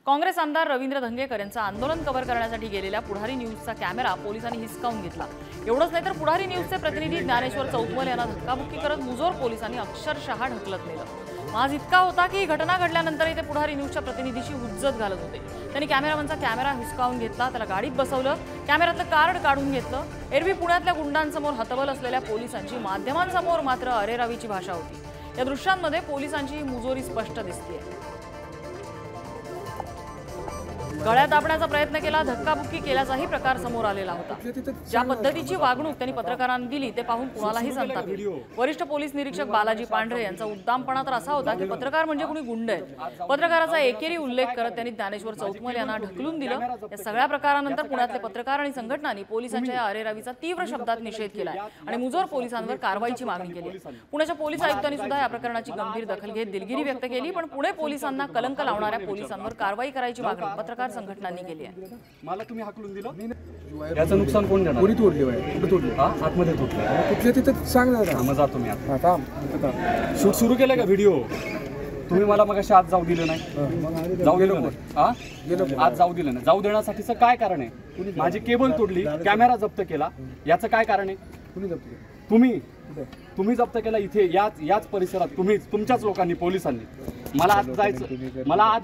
काँग्रेस आमदार रवींद्र धंगेकर यांचं आंदोलन कव्हर करण्यासाठी गेलेल्या पुढारी न्यूजचा कॅमेरा पोलिसांनी हिसकावून घेतला। एवढंच नाही तर पुढारी न्यूजचे प्रतिनिधी ज्ञानेश्वर चौतमल यांना धक्काबुक्की करत मुजोर पोलिसांनी अक्षरशः ढकलत नेलं। आज इतका होता की घटना घडल्यानंतरही ते पुढारी न्यूजच्या प्रतिनिधीशी हुज्जत घालत होते। त्यांनी कॅमेरामनचा कॅमेरा हिसकावून घेतला, त्याला गाडीत बसवलं, कॅमेऱ्यातलं कार्ड काढून घेतलं। एरवी पुण्यातल्या गुंडांसमोर हतबल असलेल्या पोलिसांची माध्यमांसमोर मात्र अरेरावीची भाषा होती। या दृश्यांमध्ये पोलिसांची मुजोरी स्पष्ट दिसतेय। गळ्यात दाबण्याचा प्रयत्न केला, धक्काबुक्की केल्याचाही प्रकार समोर आलेला होता। ज्या पद्धतीची वागणूक त्यांनी पत्रकारांना दिली ते पाहून कुणालाही संताप येईल। वरिष्ठ पोलीस निरीक्षक बालाजी पांढरे यांचा उद्दामपणा तर असा होता की पत्रकार म्हणजे कुणी गुंड आहेत। पत्रकाराचा एकेरी उल्लेख करत त्यांनी ज्ञानेश्वर चौतमल यांना ढकलून दिलं। या सगळ्या प्रकारानंतर पुण्यातले पत्रकार आणि संघटनांनी पोलिसांच्या या अरेरावीचा तीव्र शब्दात निषेध केलाय आणि मुजोर पोलिसांवर कारवाईची मागणी केली। पुण्याच्या पोलीस आयुक्तांनी सुद्धा या प्रकरणाची गंभीर दखल घेत दिलगिरी व्यक्त केली, पण पुणे पोलिसांना कलंक लावणाऱ्या पोलिसांवर कारवाई करायची मागणी पत्रकार संघटनांनी केली आहे। मला तुम्ही हाकलून दिलं, याचं नुकसान कोण देणार? कोणी तोडली आहे? कुठे तोडली? हा, आतमध्ये तोडली कुठल्या? तिथे सांग ना, मग जातो मी आता। शूट सुरू केलं का व्हिडिओ? तुम्ही मला मग आज जाऊ दिलं नाही, जाऊ दिलं मग आज जाऊ दिलं नाही। जाऊ देण्यासाठीचं काय कारण आहे? माझी केबल तोडली, कॅमेरा जप्त केला, याचं काय कारण आहे? कुणी जप्त केलं? तुम्ही जप्त केला इथे याच परिसरात, तुमच्याच लोकांनी, पोलिसांनी। मला आज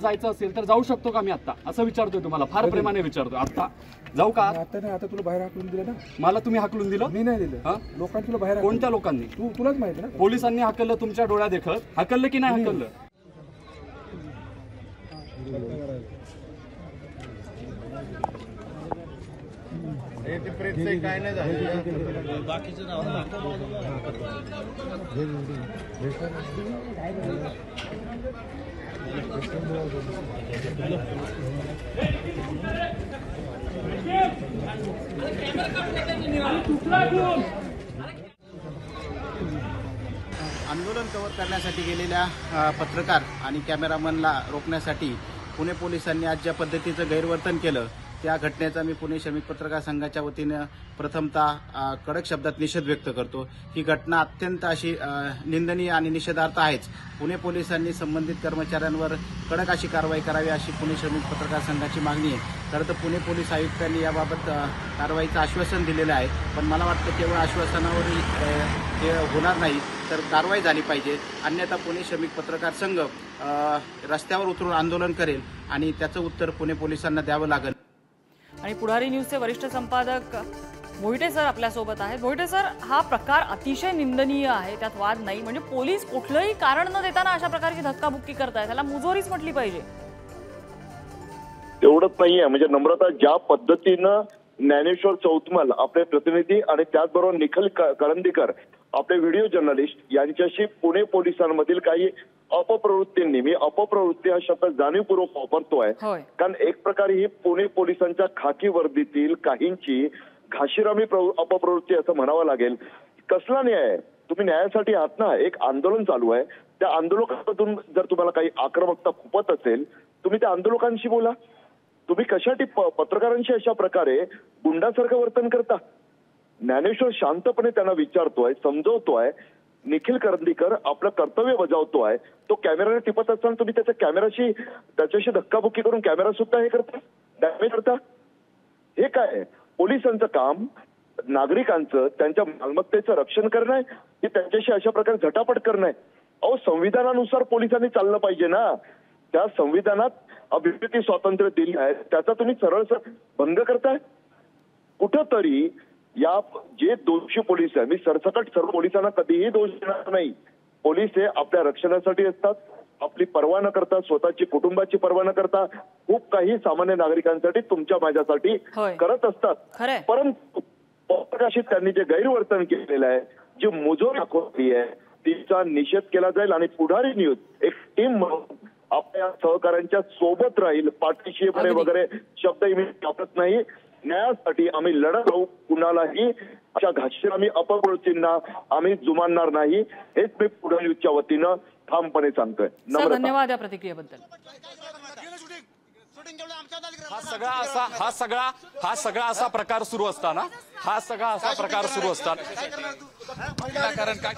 जायचं असेल तर जाऊ शकतो का मी आता? असं विचारतोय तुम्हाला, फार प्रेमाने विचारतोय। आता जाऊ का? आता नाही, आता तुला बाहेर हाकलून दिलं ना। मला तुम्ही हाकलून दिलं? मी नाही दिलं। लोकांनी तुला बाहेर? कोणत्या लोकांनी? तुलाच माहिती ना। पोलिसांनी हाकललं तुमच्या डोळ्या देखत? हाकललं की नाही हाकललं? काय नाही झालं, बाकीचं आंदोलन कव्हर करण्यासाठी गेलेल्या पत्रकार आणि कॅमेरामनला रोखण्यासाठी पुणे पोलिसांनी आज ज्या पद्धतीचं गैरवर्तन केलं त्या घटनेचा मी पुणे श्रमिक पत्रकार संघाच्या वतीनं प्रथमतः कडक शब्दात निषेध व्यक्त करतो। ही घटना अत्यंत अशी निंदनीय आणि निषेधार्थ आहेच। पुणे पोलिसांनी संबंधित कर्मचाऱ्यांवर कडक अशी कारवाई करावी अशी पुणे श्रमिक पत्रकार संघाची मागणी आहे। खरं तर पुणे पोलीस आयुक्तांनी याबाबत कारवाईचं आश्वासन दिलेलं आहे, पण मला वाटतं केवळ आश्वासनावरही हे होणार नाही, तर कारवाई झाली पाहिजे। अन्यथा पुणे श्रमिक पत्रकार संघ रस्त्यावर उतरून आंदोलन करेल आणि त्याचं उत्तर पुणे पोलिसांना द्यावं लागेल। आणि पुढारी न्यूजचे वरिष्ठ संपादक मोहिते सर आपल्यासोबत आहेत। मोहिते सर, हा प्रकार अतिशय निंदनीय आहे, त्यात वाद नाही। म्हणजे पोलीस कुठलंही कारण न देताना अशा प्रकारची धक्काबुक्की करतायत, त्याला मुजोरीच म्हटली पाहिजे। तेवढंच नाहीये, म्हणजे नम्रता ज्या पद्धतीनं ज्ञानेश्वर चौतमल आपले प्रतिनिधी आणि त्याचबरोबर निखिल करंदीकर आपले व्हिडिओ जर्नलिस्ट यांच्याशी पुणे पोलिसांमधील काही अपप्रवृत्तींनी, मी अपप्रवृत्ती हा शब्द जाणीवपूर्वक वापरतोय, कारण एक प्रकारे ही पुणे पोलिसांच्या खाकी वर्दीतील काहींची घाशीरामी अपप्रवृत्ती असं म्हणावं लागेल। कसला न्याय आहे? तुम्ही न्यायासाठी आहात ना, एक आंदोलन चालू आहे, त्या आंदोलकातून जर तुम्हाला काही आक्रमकता खुपत असेल तुम्ही त्या आंदोलकांशी बोला। तुम्ही कशासाठी पत्रकारांशी अशा प्रकारे गुंडासारखं वर्तन करता? ज्ञानेश्वर शांतपणे त्यांना विचारतोय, समजवतोय, निखिल करंदीकर आपलं कर्तव्य बजावतोय, तो कॅमेराने टिपत असताना तुम्ही त्याच्याशी धक्काबुक्की करून कॅमेरा सुद्धा हे करता, डॅमेज करता। हे काय? पोलिसांचं काम नागरिकांचं, त्यांच्या मालमत्तेचं रक्षण करणं आहे की त्यांच्याशी अशा प्रकारे झटापट करणं आहे? अहो, संविधानानुसार पोलिसांनी चाललं पाहिजे ना। त्या संविधानात अभिव्यक्ती स्वातंत्र्य दिलं आहे, त्याचा तुम्ही सरळ भंग करताय। कुठंतरी या जे दोषी पोलीस आहे, मी सरसकट सर्व पोलिसांना कधीही दोष देणार नाही। पोलीस हे आपल्या रक्षणासाठी असतात, आपली पर्वा न करता, स्वतःची कुटुंबाची पर्वा न करता खूप काही सामान्य नागरिकांसाठी, तुमच्या माझ्यासाठी करत असतात। परंतु पत्रकाशी त्यांनी जे गैरवर्तन केलेलं आहे, जी मुजोरी दाखवली आहे, तिचा निषेध केला जाईल आणि पुढारी न्यूज एक टीम म्हणून आपल्या सहकाऱ्यांच्या सोबत राहील, पाठीशी वगैरे शब्दही मी वापरत नाही। न्यायासाठी आम्ही लढत राहू, कुणालाही अशा घाशीरामी अपप्रवृत्तींना आम्ही जुमानणार नाही, हेच मी पुढारी न्यूजच्या वतीनं ठामपणे सांगतोय। धन्यवाद या प्रतिक्रियेबद्दल। हा सगळा असा प्रकार सुरू असताना कारण काय